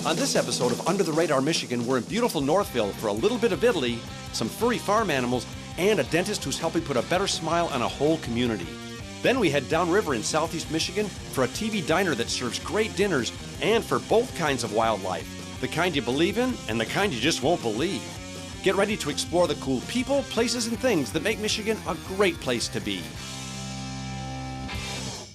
On this episode of Under the Radar Michigan, we're in beautiful Northville for a little bit of Italy, some furry farm animals, and a dentist who's helping put a better smile on a whole community. Then we head downriver in southeast Michigan for a TV diner that serves great dinners and for both kinds of wildlife, the kind you believe in and the kind you just won't believe. Get ready to explore the cool people, places, and things that make Michigan a great place to be.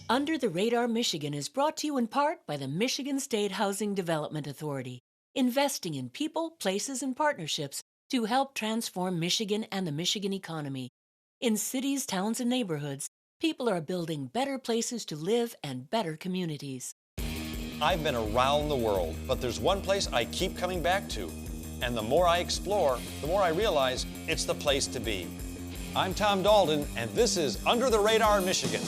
Under the Radar Michigan is brought to you in part by the Michigan State Housing Development Authority, investing in people, places, and partnerships to help transform Michigan and the Michigan economy. In cities, towns, and neighborhoods, people are building better places to live and better communities. I've been around the world, but there's one place I keep coming back to. And the more I explore, the more I realize it's the place to be. I'm Tom Dalton, and this is Under the Radar Michigan.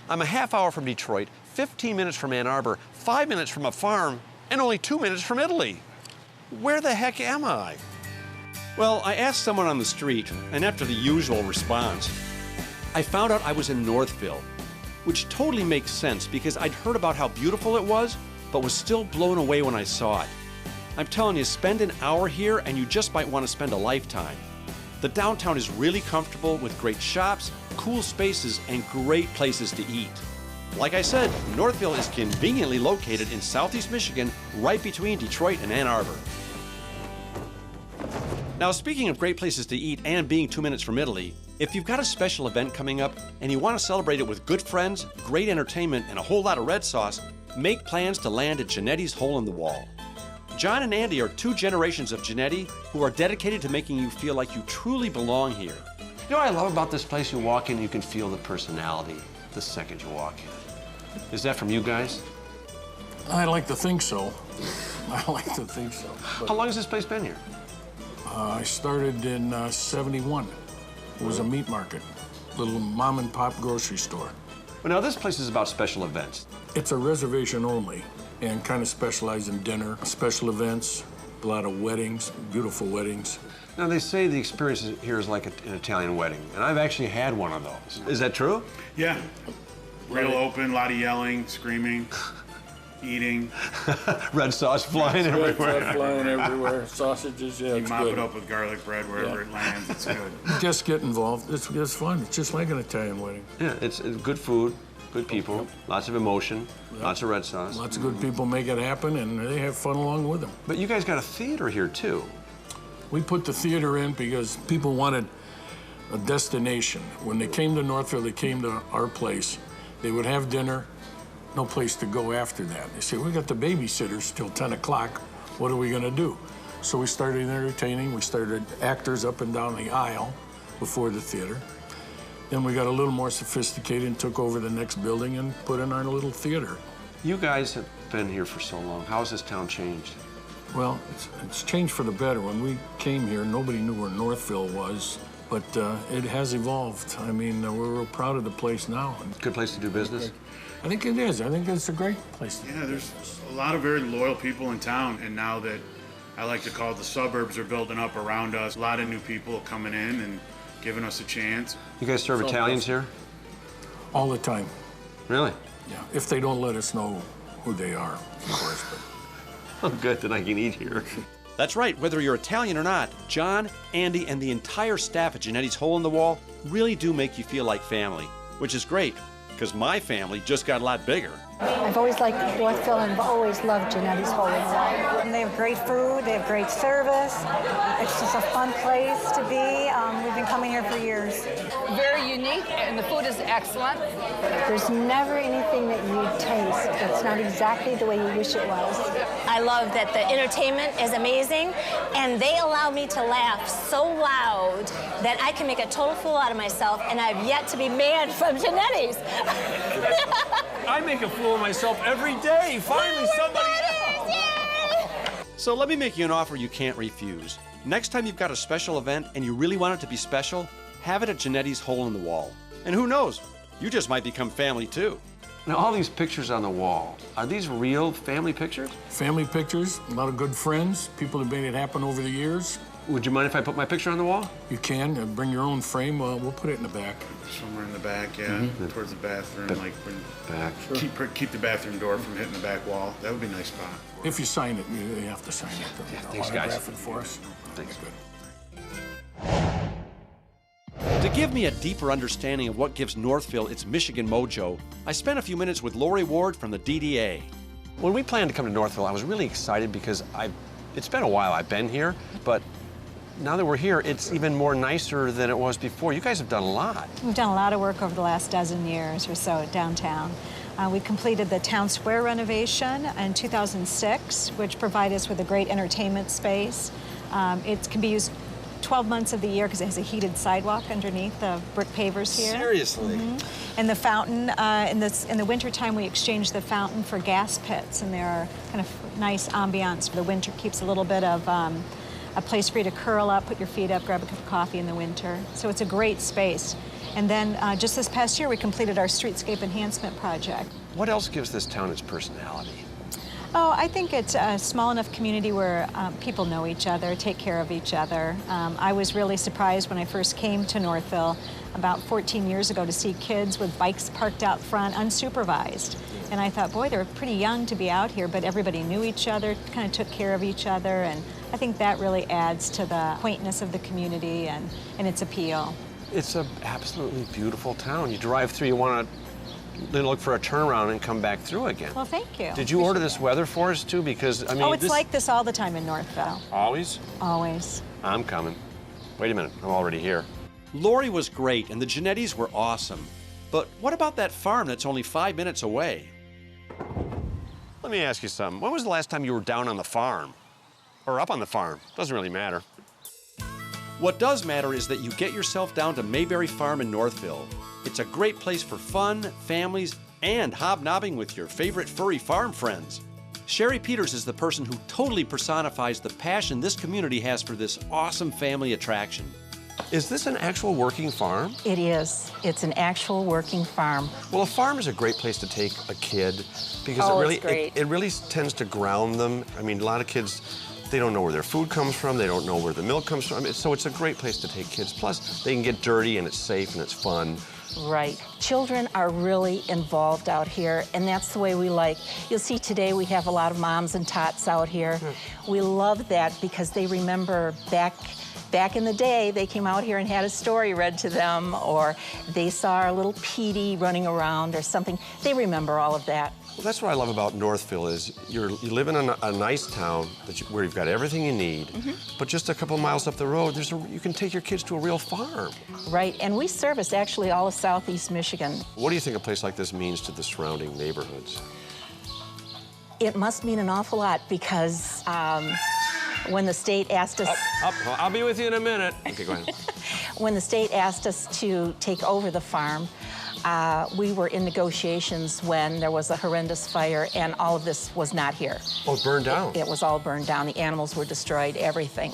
I'm a half hour from Detroit, 15 minutes from Ann Arbor, 5 minutes from a farm, and only 2 minutes from Italy. Where the heck am I? Well, I asked someone on the street, and after the usual response, I found out I was in Northville, which totally makes sense because I'd heard about how beautiful it was, but was still blown away when I saw it. I'm telling you, spend an hour here and you just might want to spend a lifetime. The downtown is really comfortable with great shops, cool spaces, and great places to eat. Like I said, Northville is conveniently located in southeast Michigan, right between Detroit and Ann Arbor. Now, speaking of great places to eat and being 2 minutes from Italy, if you've got a special event coming up and you want to celebrate it with good friends, great entertainment, and a whole lot of red sauce, make plans to land at Genetti's Hole in the Wall. John and Andy are two generations of Genetti who are dedicated to making you feel like you truly belong here. You know what I love about this place? You walk in, you can feel the personality the second you walk in. Is that from you guys? I like to think so. I like to think so. How long has this place been here? I started in '71. It was a meat market, little mom and pop grocery store. Well, now this place is about special events. It's a reservation only and kind of specialize in dinner, special events, a lot of weddings, beautiful weddings. Now, they say the experience here is like an Italian wedding, and I've actually had one of those. Is that true? Yeah. Real open, a lot of yelling, screaming, eating. Red sauce flying everywhere. Red sauce flying everywhere, sausages, yeah, You it's mop good. it up with garlic bread wherever it lands, it's good. Just get involved, it's fun. It's just like an Italian wedding. Yeah, it's good food, good people, lots of emotion, lots of red sauce. Lots of good people make it happen, and they have fun along with them. But you guys got a theater here, too. We put the theater in because people wanted a destination. When they came to Northville, they came to our place. They would have dinner, no place to go after that. They said, we got the babysitters till 10 o'clock. What are we gonna do? So we started entertaining. We started actors up and down the aisle before the theater. Then we got a little more sophisticated and took over the next building and put in our little theater. You guys have been here for so long. How has this town changed? Well, it's changed for the better. When we came here, nobody knew where Northville was, but it has evolved. I mean, we're real proud of the place now. Good place to do business? I think it is. I think it's a great place. Yeah, there's a lot of very loyal people in town, and now that I like to call it the suburbs are building up around us, a lot of new people coming in and giving us a chance. You guys serve Italians here? All the time. Really? Yeah, if they don't let us know who they are, of course. But Oh, good, then I can eat here. That's right, whether you're Italian or not, John, Andy, and the entire staff at Genetti's Hole in the Wall really do make you feel like family, which is great, because my family just got a lot bigger. I've always liked Northville and I've always loved Genetti's Hole in the Wall. And they have great food, they have great service. It's just a fun place to be. We've been coming here for years. Very unique, and the food is excellent. There's never anything that you taste that's not exactly the way you wish it was. I love that the entertainment is amazing, and they allow me to laugh so loud that I can make a total fool out of myself, and I've yet to be banned from Genetti's. I make a fool of myself every day. Finally, somebody else. So let me make you an offer you can't refuse. Next time you've got a special event and you really want it to be special, have it at Genetti's Hole in the Wall. And who knows, you just might become family too. Now, all these pictures on the wall, are these real family pictures? Family pictures, a lot of good friends, people that made it happen over the years. Would you mind if I put my picture on the wall? You can, bring your own frame, we'll put it in the back. Somewhere in the back, yeah, towards the bathroom, like when Back. keep the bathroom door from hitting the back wall. That would be a nice spot. If you sign it, you have to sign it. Yeah, thanks, guys. Autograph it for us. Thanks. Good. To give me a deeper understanding of what gives Northville its Michigan mojo, I spent a few minutes with Lori Ward from the DDA. When we planned to come to Northville, I was really excited because it's been a while I've been here, but now that we're here, it's even more nicer than it was before. You guys have done a lot. We've done a lot of work over the last dozen years or so downtown. We completed the town square renovation in 2006, which provided us with a great entertainment space. It can be used 12 months of the year because it has a heated sidewalk underneath the brick pavers here. Seriously? And the fountain, in the wintertime, we exchange the fountain for gas pits, and there are kind of nice ambiance for the winter. Keeps a little bit of a place for you to curl up, put your feet up, grab a cup of coffee in the winter. So it's a great space. And then just this past year, we completed our streetscape enhancement project. What else gives this town its personality? Oh, I think it's a small enough community where people know each other, take care of each other. I was really surprised when I first came to Northville about 14 years ago to see kids with bikes parked out front unsupervised. And I thought, boy, they're pretty young to be out here, but everybody knew each other, kind of took care of each other, and I think that really adds to the quaintness of the community and its appeal. It's an absolutely beautiful town. You drive through, you want to look for a turnaround and come back through again. Well, thank you. Did you order this weather for us, too? Because, I mean, oh, it's like this all the time in Northville. Always? Always. I'm coming. Wait a minute, I'm already here. Lori was great, and the Genettis were awesome. But what about that farm that's only 5 minutes away? Let me ask you something. When was the last time you were down on the farm? Or up on the farm? Doesn't really matter. What does matter is that you get yourself down to Mayberry Farm in Northville. It's a great place for fun, families, and hobnobbing with your favorite furry farm friends. Sherry Peters is the person who totally personifies the passion this community has for this awesome family attraction. Is this an actual working farm? It is. It's an actual working farm. Well, a farm is a great place to take a kid because it really tends to ground them. I mean, a lot of kids, they don't know where their food comes from, they don't know where the milk comes from, so it's a great place to take kids. Plus, they can get dirty and it's safe and it's fun. Right. Children are really involved out here, and that's the way we like. You'll see today we have a lot of moms and tots out here. We love that because they remember back in the day, they came out here and had a story read to them, or they saw our little Petey running around or something. They remember all of that. Well, that's what I love about Northville is you live in a nice town where you've got everything you need, but just a couple miles up the road, you can take your kids to a real farm. Right, and we service actually all of southeast Michigan. What do you think a place like this means to the surrounding neighborhoods? It must mean an awful lot because when the state asked us... I'll be with you in a minute. Okay, go ahead. When the state asked us to take over the farm, we were in negotiations when there was a horrendous fire and all of this was not here. Oh, it burned down? It was all burned down. The animals were destroyed, everything.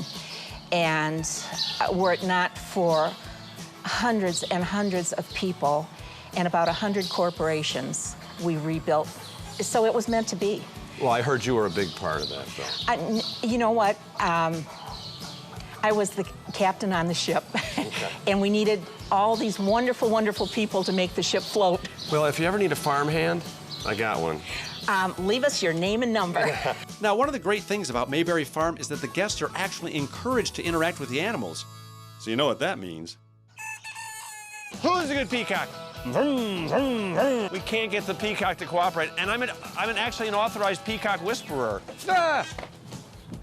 And were it not for hundreds and hundreds of people and about 100 corporations, we rebuilt. So it was meant to be. Well, I heard you were a big part of that, though. You know what? I was the captain on the ship, and we needed all these wonderful, wonderful people to make the ship float. Well, if you ever need a farmhand, I got one. Leave us your name and number. Now, one of the great things about Mayberry Farm is that the guests are actually encouraged to interact with the animals. So you know what that means. Who's a good peacock? Vroom, vroom, vroom. We can't get the peacock to cooperate, and I'm actually an authorized peacock whisperer. Ah!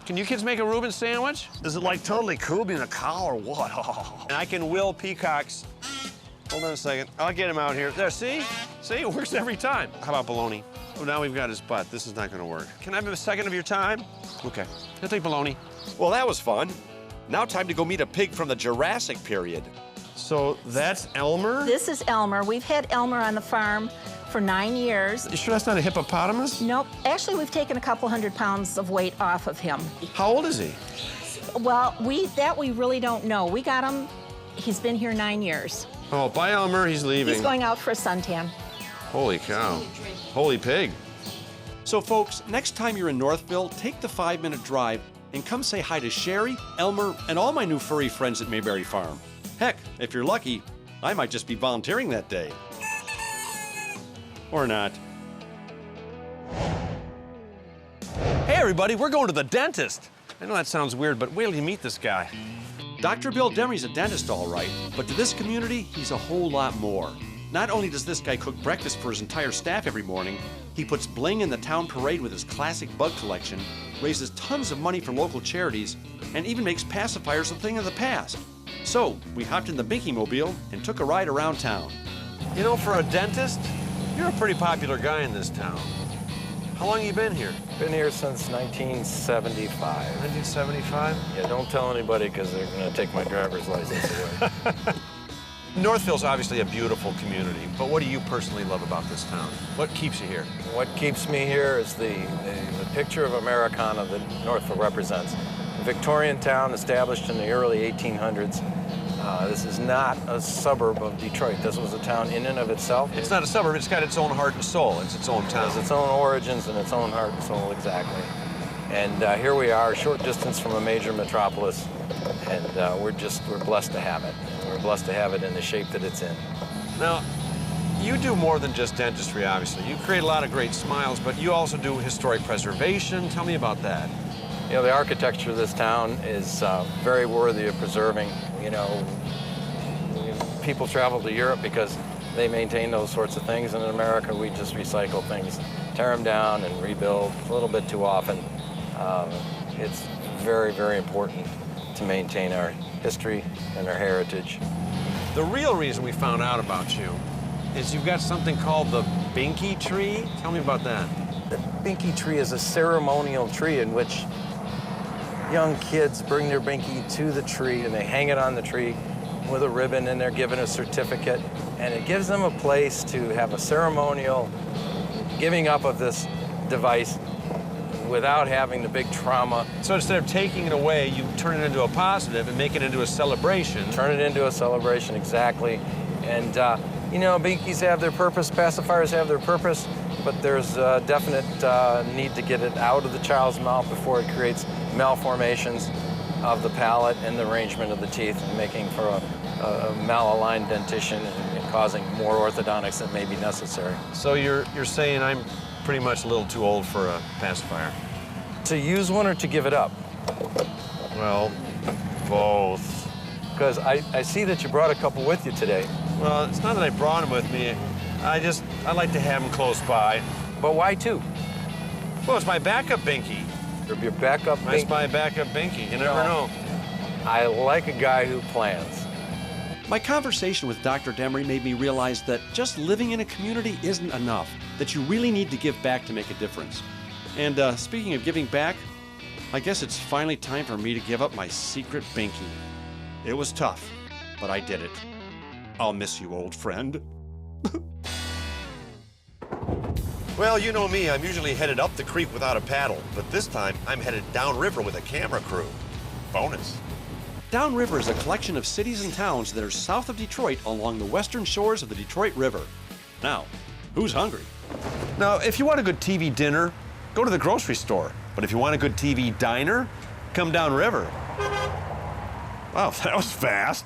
Can you kids make a Reuben sandwich? Is it like totally cool being a cow or what? And I can will peacocks. Hold on a second. I'll get him out here. There, see? See, it works every time. How about bologna? Oh, now we've got his butt. This is not gonna work. Can I have a second of your time? Okay, I'll take bologna. Well, that was fun. Now time to go meet a pig from the Jurassic period. So that's Elmer? This is Elmer. We've had Elmer on the farm for 9 years. You sure that's not a hippopotamus? Nope. Actually, we've taken a couple 100 pounds of weight off of him. How old is he? Well, we really don't know. We got him, he's been here 9 years. Oh, bye, Elmer, he's leaving. He's going out for a suntan. Holy cow. Holy pig. So folks, next time you're in Northville, take the 5-minute drive and come say hi to Sherry, Elmer, and all my new furry friends at Mayberry Farm. Heck, if you're lucky, I might just be volunteering that day. Or not. Hey everybody, we're going to the dentist. I know that sounds weird, but wait till you meet this guy. Dr. Bill Demery's a dentist, all right, but to this community, he's a whole lot more. Not only does this guy cook breakfast for his entire staff every morning, he puts bling in the town parade with his classic bug collection, raises tons of money for local charities, and even makes pacifiers a thing of the past. So, we hopped in the Binky Mobile and took a ride around town. You know, for a dentist, you're a pretty popular guy in this town. How long have you been here? Been here since 1975. 1975? Yeah, don't tell anybody because they're going to take my driver's license away. Northville's obviously a beautiful community, but what do you personally love about this town? What keeps you here? What keeps me here is the picture of Americana that Northville represents. A Victorian town established in the early 1800s. This is not a suburb of Detroit. This was a town in and of itself. It's not a suburb, it's got its own heart and soul. It's its own town. It has its own origins and its own heart and soul, exactly. And here we are, a short distance from a major metropolis, and we're blessed to have it. We're blessed to have it in the shape that it's in. Now, you do more than just dentistry, obviously. You create a lot of great smiles, but you also do historic preservation. Tell me about that. You know, the architecture of this town is very worthy of preserving. You know, people travel to Europe because they maintain those sorts of things, and in America we just recycle things, tear them down and rebuild a little bit too often. It's very, very important to maintain our history and our heritage. The real reason we found out about you is you've got something called the Binky tree. Tell me about that. The Binky tree is a ceremonial tree in which young kids bring their Binky to the tree and they hang it on the tree with a ribbon and they're given a certificate. And it gives them a place to have a ceremonial giving up of this device without having the big trauma. So instead of taking it away, you turn it into a positive and make it into a celebration. Turn it into a celebration, exactly. And, you know, Binkies have their purpose, pacifiers have their purpose, but there's a definite need to get it out of the child's mouth before it creates malformations of the palate and the arrangement of the teeth, and making for a malaligned dentition and causing more orthodontics than may be necessary. So you're saying I'm pretty much a little too old for a pacifier? To use one or to give it up? Well, both. Because I see that you brought a couple with you today. Well, it's not that I brought them with me. I like to have them close by. But why two? Well, it's my backup Binky. Your backup Binky? That's my backup Binky. You never know. I like a guy who plans. My conversation with Dr. Demery made me realize that just living in a community isn't enough, that you really need to give back to make a difference. And speaking of giving back, I guess it's finally time for me to give up my secret Binky. It was tough, but I did it. I'll miss you, old friend. Well, you know me, I'm usually headed up the creek without a paddle, but this time I'm headed downriver with a camera crew. Bonus. Downriver is a collection of cities and towns that are south of Detroit along the western shores of the Detroit River. Now, who's hungry? Now, if you want a good TV dinner, go to the grocery store. But if you want a good TV diner, come downriver. Wow, that was fast.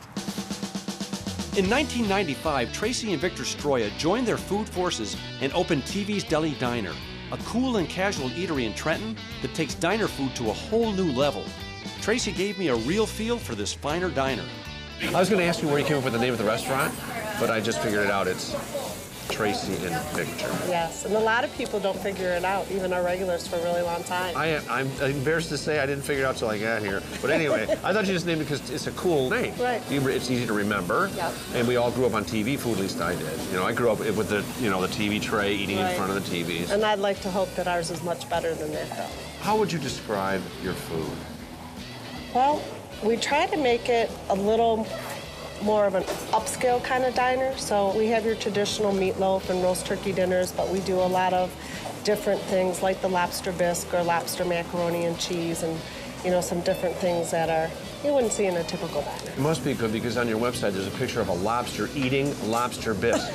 In 1995, Tracy and Victor Stroya joined their food forces and opened TV's Deli Diner, a cool and casual eatery in Trenton that takes diner food to a whole new level. Tracy gave me a real feel for this finer diner. I was going to ask you where you came up with the name of the restaurant, but I just figured it out. It's Tracy and Victor. Yes, and a lot of people don't figure it out, even our regulars, for a really long time. I'm embarrassed to say I didn't figure it out till I got here. But anyway, I thought you just named it because it's a cool name. Right. It's easy to remember. Yep. And we all grew up on TV food, at least I did. You know, I grew up with the TV tray, eating in front of the TVs. And I'd like to hope that ours is much better than that, though. How would you describe your food? Well, we try to make it a little more of an upscale kind of diner. So we have your traditional meatloaf and roast turkey dinners, but we do a lot of different things like the lobster bisque or lobster macaroni and cheese. And you know, some different things that are you wouldn't see in a typical diner. It must be good because on your website there's a picture of a lobster eating lobster bits.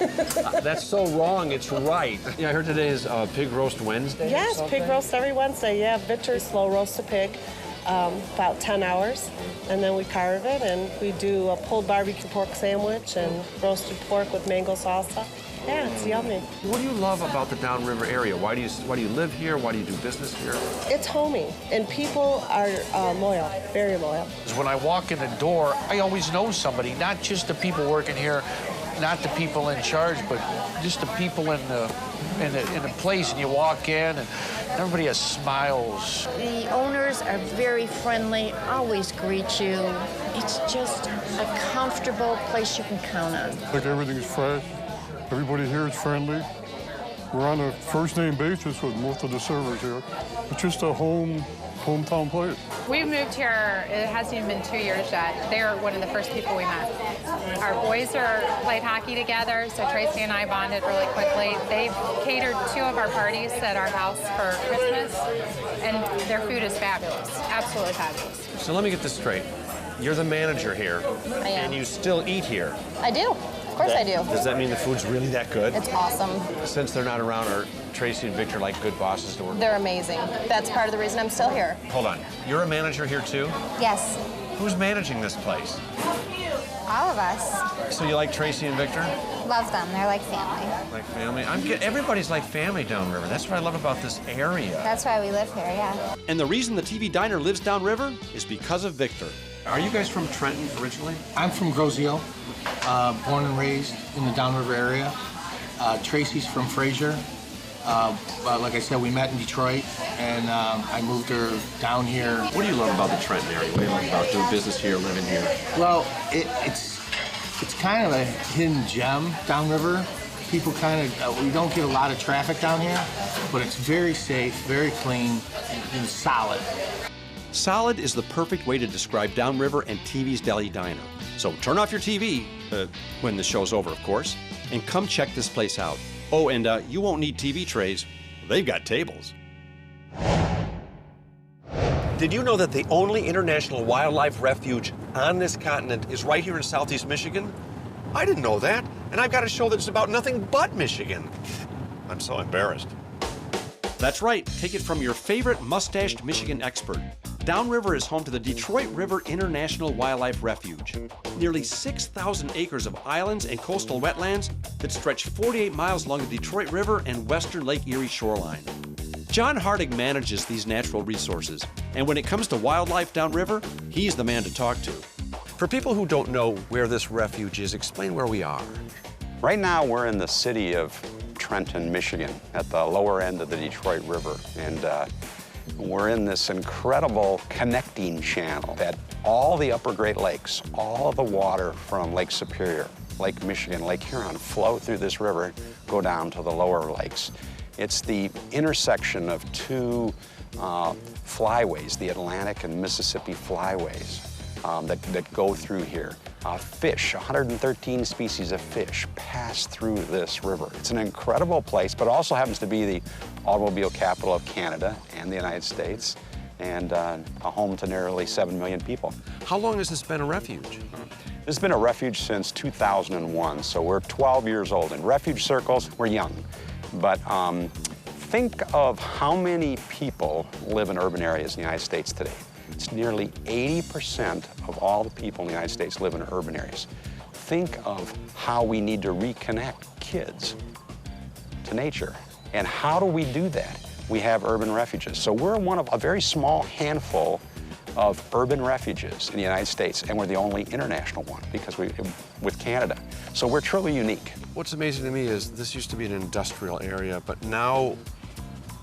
That's so wrong, it's right. Yeah, I heard today is Pig Roast Wednesday. Yes, pig roast every Wednesday. Yeah, Victor's slow roast a pig, about 10 hours. And then we carve it and we do a pulled barbecue pork sandwich and roasted pork with mango salsa. Yeah, it's yummy. What do you love about the Downriver area? Why do you live here? Why do you do business here? It's homey, and people are loyal, very loyal. When I walk in the door, I always know somebody, not just the people working here, not the people in charge, but just the people in the place. And you walk in, and everybody has smiles. The owners are very friendly, always greet you. It's just a comfortable place you can count on. Like everything's fresh. Everybody here is friendly. We're on a first-name basis with most of the servers here. It's just a hometown place. We've moved here, it hasn't even been 2 years yet. They're one of the first people we met. Our boys played hockey together, so Tracy and I bonded really quickly. They've catered 2 of our parties at our house for Christmas, and their food is fabulous, absolutely fabulous. So let me get this straight. You're the manager here, I am. and you still eat here. I do. Of course I do. Does that mean the food's really that good? It's awesome. Since they're not around, are Tracy and Victor like good bosses to work with? They're amazing. That's part of the reason I'm still here. Hold on. You're a manager here too? Yes. Who's managing this place? All of us. So you like Tracy and Victor? Love them. They're like family. Like family? Everybody's like family downriver. That's what I love about this area. That's why we live here, yeah. And the reason the TV Diner lives downriver is because of Victor. Are you guys from Trenton originally? I'm from Grozio, born and raised in the Downriver area. Tracy's from Fraser. Like I said, we met in Detroit, and I moved her down here. What do you love about the Trenton area? What do you love about doing business here, living here? Well, it's kind of a hidden gem downriver. People we don't get a lot of traffic down here, but it's very safe, very clean, and solid. Solid is the perfect way to describe Downriver and TV's Deli Diner. So turn off your TV, when the show's over, of course, and come check this place out. Oh, and you won't need TV trays. They've got tables. Did you know that the only international wildlife refuge on this continent is right here in Southeast Michigan? I didn't know that, and I've got a show that's about nothing but Michigan. I'm so embarrassed. That's right. Take it from your favorite mustached Michigan expert. Downriver is home to the Detroit River International Wildlife Refuge. Nearly 6,000 acres of islands and coastal wetlands that stretch 48 miles along the Detroit River and western Lake Erie shoreline. John Hardig manages these natural resources, and when it comes to wildlife downriver, he's the man to talk to. For people who don't know where this refuge is, explain where we are. Right now, we're in the city of Trenton, Michigan, at the lower end of the Detroit River. And we're in this incredible connecting channel that all the upper Great Lakes, all of the water from Lake Superior, Lake Michigan, Lake Huron flow through this river, go down to the lower lakes. It's the intersection of 2 flyways, the Atlantic and Mississippi flyways that go through here. Fish, 113 species of fish pass through this river. It's an incredible place, but also happens to be the automobile capital of Canada and the United States, and a home to nearly 7 million people. How long has this been a refuge? This has been a refuge since 2001, so we're 12 years old. In refuge circles, we're young. But think of how many people live in urban areas in the United States today. It's nearly 80% of all the people in the United States live in urban areas. Think of how we need to reconnect kids to nature. And how do we do that? We have urban refuges. So we're one of a very small handful of urban refuges in the United States, and we're the only international one because with Canada. So we're truly unique. What's amazing to me is this used to be an industrial area, but now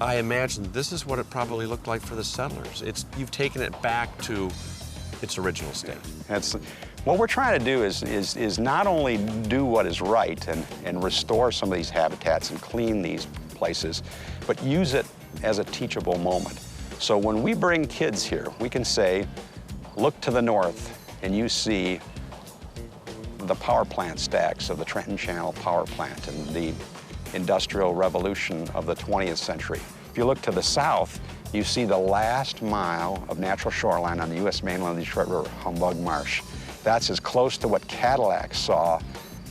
I imagine this is what it probably looked like for the settlers. You've taken it back to its original state. What we're trying to do is not only do what is right and restore some of these habitats and clean these places, but use it as a teachable moment. So when we bring kids here, we can say, look to the north and you see the power plant stacks of the Trenton Channel Power Plant and the industrial revolution of the 20th century. If you look to the south, you see the last mile of natural shoreline on the U.S. mainland of the Detroit River, Humbug Marsh. That's as close to what Cadillac saw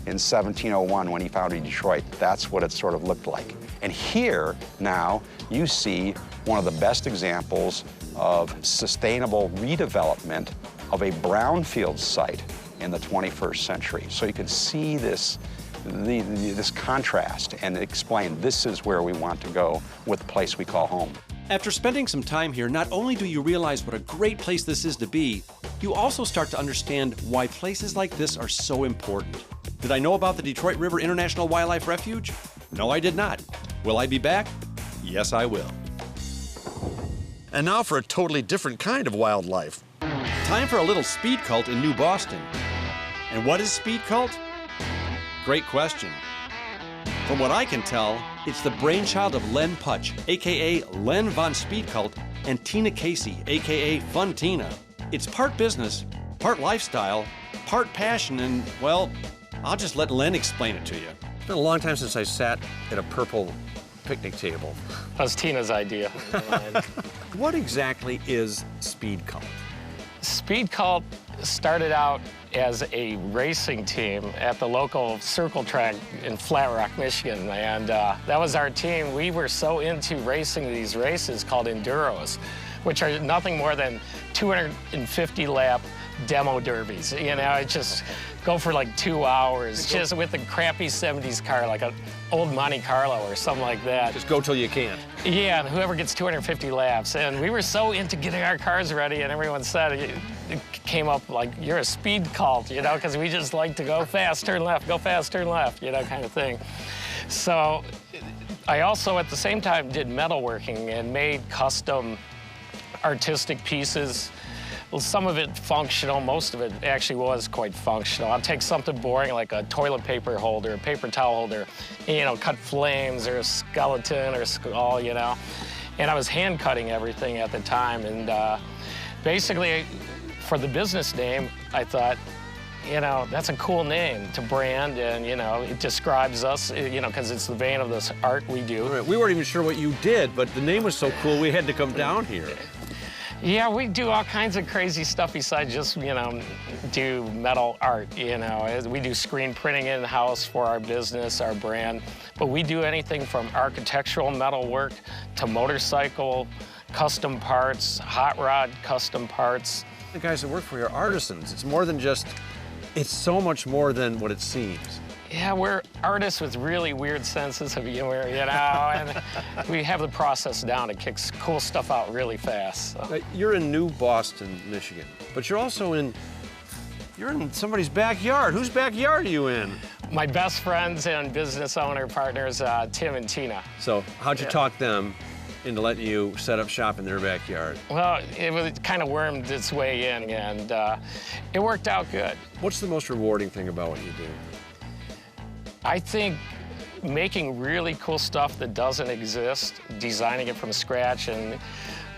in 1701 when he founded Detroit. That's what it sort of looked like. And here, now, you see one of the best examples of sustainable redevelopment of a brownfield site in the 21st century. So you can see this, this contrast and explain this is where we want to go with the place we call home. After spending some time here, not only do you realize what a great place this is to be, you also start to understand why places like this are so important. Did I know about the Detroit River International Wildlife Refuge? No, I did not. Will I be back? Yes, I will. And now for a totally different kind of wildlife. Time for a little speed cult in New Boston. And what is speed cult? Great question. From what I can tell, it's the brainchild of Len Putch, aka Len Von Speed Cult, and Tina Casey, aka Fun Tina. It's part business, part lifestyle, part passion, and, well, I'll just let Len explain it to you. It's been a long time since I sat at a purple picnic table. That was Tina's idea. What exactly is Speed Cult? Speed Cult started out as a racing team at the local circle track in Flat Rock, Michigan, and that was our team. We were so into racing these races called enduros, which are nothing more than 250-lap demo derbies. You know, it just go for like 2 hours, just with a crappy 70s car, like an old Monte Carlo or something like that. Just go till you can't. Yeah, and whoever gets 250 laps. And we were so into getting our cars ready, and everyone said it came up like, you're a speed cult, you know, because we just like to go fast, turn left, go fast, turn left, you know, kind of thing. So I also, at the same time, did metalworking and made custom artistic pieces. Well, some of it functional, most of it actually was quite functional. I'll take something boring like a toilet paper holder, a paper towel holder, you know, cut flames or a skeleton or a skull, you know. And I was hand cutting everything at the time. And basically, for the business name, I thought, you know, that's a cool name to brand, and, you know, it describes us, you know, because it's the vein of this art we do. Right. We weren't even sure what you did, but the name was so cool we had to come down here. Yeah, we do all kinds of crazy stuff besides just, you know, do metal art, you know. We do screen printing in-house for our business, our brand, but we do anything from architectural metal work to motorcycle custom parts, hot rod custom parts. The guys that work for you are artisans. It's more than just, it's so much more than what it seems. Yeah, we're artists with really weird senses of humor, you know, and we have the process down to kick cool stuff out really fast. So. You're in New Boston, Michigan, but you're also in somebody's backyard. Whose backyard are you in? My best friends and business owner partners, Tim and Tina. So how'd you talk them into letting you set up shop in their backyard? Well, it kind of wormed its way in, and it worked out good. What's the most rewarding thing about what you do? I think making really cool stuff that doesn't exist, designing it from scratch, and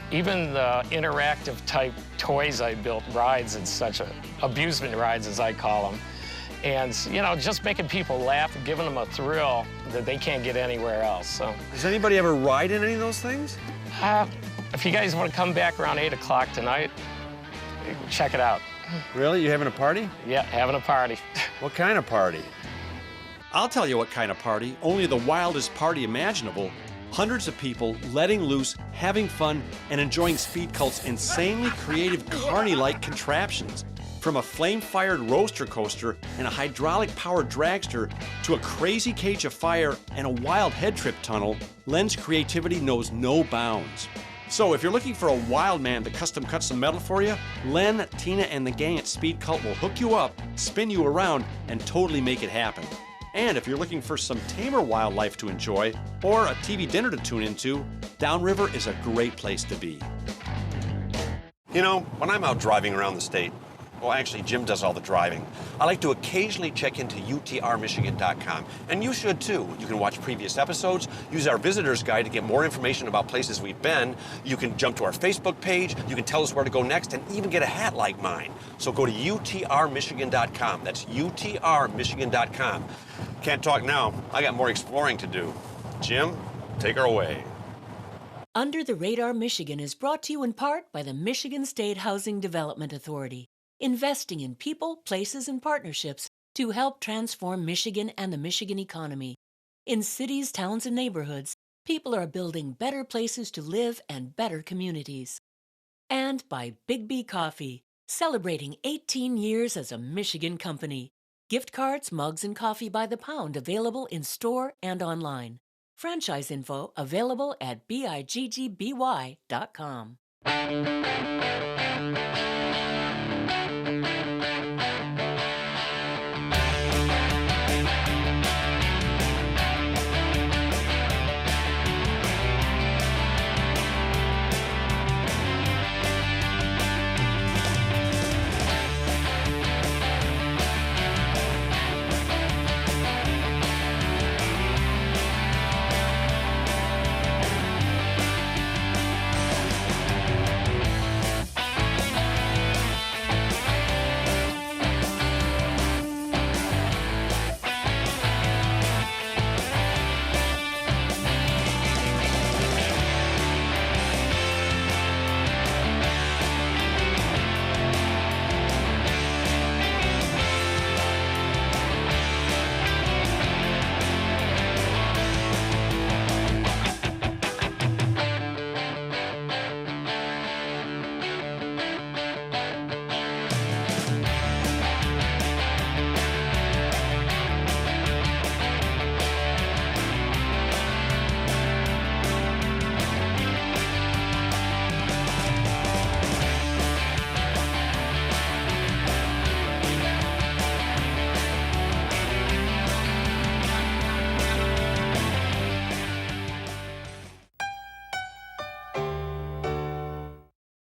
even the interactive type toys I built, rides and such, abusement rides as I call them. And, you know, just making people laugh and giving them a thrill that they can't get anywhere else. So. Does anybody ever ride in any of those things? If you guys want to come back around 8 o'clock tonight, check it out. Really? You having a party? Yeah, having a party. What kind of party? I'll tell you what kind of party, only the wildest party imaginable. Hundreds of people letting loose, having fun, and enjoying Speed Cult's insanely creative carny-like contraptions. From a flame-fired roaster coaster and a hydraulic-powered dragster to a crazy cage of fire and a wild head trip tunnel, Len's creativity knows no bounds. So if you're looking for a wild man to custom cut some metal for you, Len, Tina, and the gang at Speed Cult will hook you up, spin you around, and totally make it happen. And if you're looking for some tamer wildlife to enjoy or a TV dinner to tune into, Downriver is a great place to be. You know, when I'm out driving around the state, well, actually, Jim does all the driving, I like to occasionally check into utrmichigan.com. And you should, too. You can watch previous episodes, use our visitor's guide to get more information about places we've been. You can jump to our Facebook page. You can tell us where to go next and even get a hat like mine. So go to utrmichigan.com. That's utrmichigan.com. Can't talk now. I got more exploring to do. Jim, take her away. Under the Radar Michigan is brought to you in part by the Michigan State Housing Development Authority, investing in people, places, and partnerships to help transform Michigan and the Michigan economy. In cities, towns, and neighborhoods, people are building better places to live and better communities. And by Big B Coffee, celebrating 18 years as a Michigan company. Gift cards, mugs, and coffee by the pound available in store and online. Franchise info available at biggby.com.